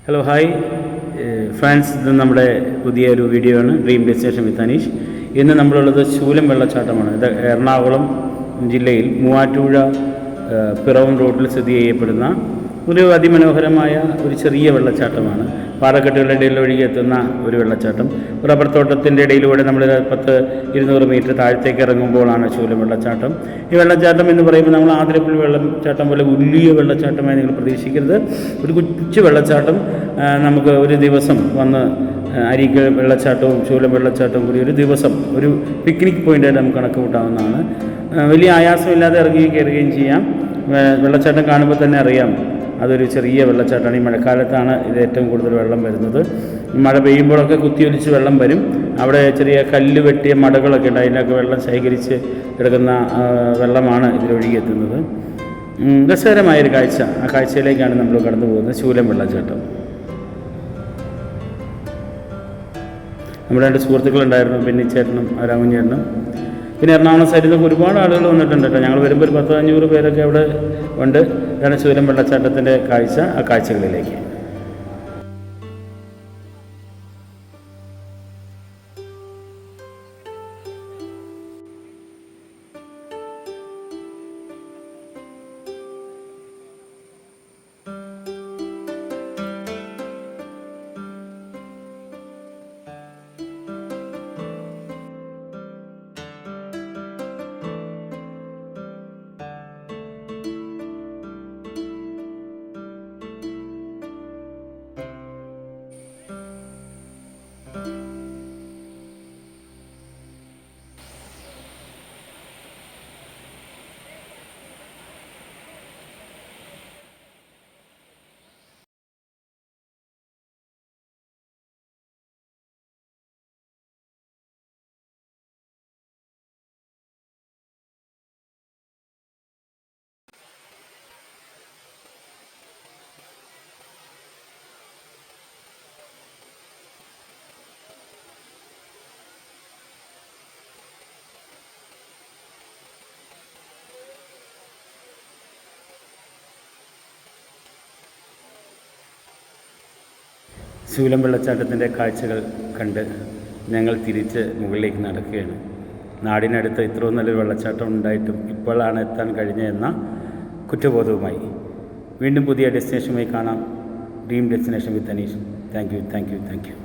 Hello hi friends, ഇത് നമ്മുടെ പുതിയൊരു വീഡിയോ ആണ്. ഡ്രീം ഡെസ്റ്റിനേഷൻ വിത്ത് അനീഷ്. ഇന്ന് നമ്മളുള്ളത് ശൂലം വെള്ളച്ചാട്ടമാണ്. ഇത് എറണാകുളം ജില്ലയിൽ മൂവാറ്റുപുഴ പിറവം റോഡിൽ സ്ഥിതി ചെയ്യപ്പെടുന്ന ഒരു അതിമനോഹരമായ ഒരു ചെറിയ വെള്ളച്ചാട്ടമാണ്. പാറക്കെട്ടുകളുടെ ഇടയിൽ ഒഴുകിയെത്തുന്ന ഒരു വെള്ളച്ചാട്ടം. റബ്ബർ തോട്ടത്തിൻ്റെ ഇടയിലൂടെ നമ്മൾ 10-200 മീറ്റർ താഴത്തേക്ക് ഇറങ്ങുമ്പോഴാണ് ശൂലം വെള്ളച്ചാട്ടം. ഈ വെള്ളച്ചാട്ടം എന്ന് പറയുമ്പോൾ നമ്മൾ ആതിരപ്പള്ളി വെള്ളച്ചാട്ടം പോലെ വലിയ വെള്ളച്ചാട്ടമായി നിങ്ങൾ പ്രതീക്ഷിക്കരുത്. ഒരു കൊച്ചു വെള്ളച്ചാട്ടം. നമുക്ക് ഒരു ദിവസം വന്ന് അരീക്കൽ വെള്ളച്ചാട്ടവും ശൂലം വെള്ളച്ചാട്ടവും കൂടി ഒരു ദിവസം ഒരു പിക്നിക് പോയിൻ്റായിട്ട് നമുക്ക് കണക്ക് കൂട്ടാവുന്നതാണ്. വലിയ ആയാസമില്ലാതെ ഇറങ്ങുകയും കയറുകയും ചെയ്യാം. വെള്ളച്ചാട്ടം കാണുമ്പോൾ തന്നെ അറിയാം അതൊരു ചെറിയ വെള്ളച്ചാട്ടമാണ്. ഈ മഴക്കാലത്താണ് ഇത് ഏറ്റവും കൂടുതൽ വെള്ളം വരുന്നത്. മഴ പെയ്യുമ്പോഴൊക്കെ കുത്തിയൊലിച്ച് വെള്ളം വരും. അവിടെ ചെറിയ കല്ല് വെട്ടിയ മടകളൊക്കെ ഉണ്ട്. അതിനൊക്കെ വെള്ളം ശേഖരിച്ച് കിടക്കുന്ന വെള്ളമാണ് ഇതിലൊഴുകിയെത്തുന്നത്. രസകരമായൊരു കാഴ്ച. ആ കാഴ്ചയിലേക്കാണ് നമ്മൾ കടന്നു പോകുന്നത്. ശൂലം വെള്ളച്ചാട്ടം. നമ്മുടെ 2 സുഹൃത്തുക്കളുണ്ടായിരുന്നു, ബെന്നിച്ചേട്ടനും രാമൻചേട്ടനും. പിന്നെ എറണാകുളം സൈഡിൽ നിന്നൊക്കെ ഒരുപാട് ആളുകൾ വന്നിട്ടുണ്ട് കേട്ടോ. ഞങ്ങൾ വരുമ്പോൾ ഒരു 10-500 പേരൊക്കെ അവിടെ ഉണ്ട്. ഇതാണ് ശൂലം വെള്ളച്ചാട്ടത്തിൻ്റെ കാഴ്ച. ആ കാഴ്ചകളിലേക്ക് ശൂലം വെള്ളച്ചാട്ടത്തിൻ്റെ കാഴ്ചകൾ കണ്ട് ഞങ്ങൾ തിരിച്ച് മുകളിലേക്ക് നടക്കുകയാണ്. നാടിനടുത്ത് ഇത്രയും നല്ലൊരു വെള്ളച്ചാട്ടം ഉണ്ടായിട്ടും ഇപ്പോഴാണ് എത്താൻ കഴിഞ്ഞതെന്ന കുറ്റബോധവുമായി. വീണ്ടും പുതിയ ഡെസ്റ്റിനേഷനുമായി കാണാം. Dream destination with Aneesh. Thank you.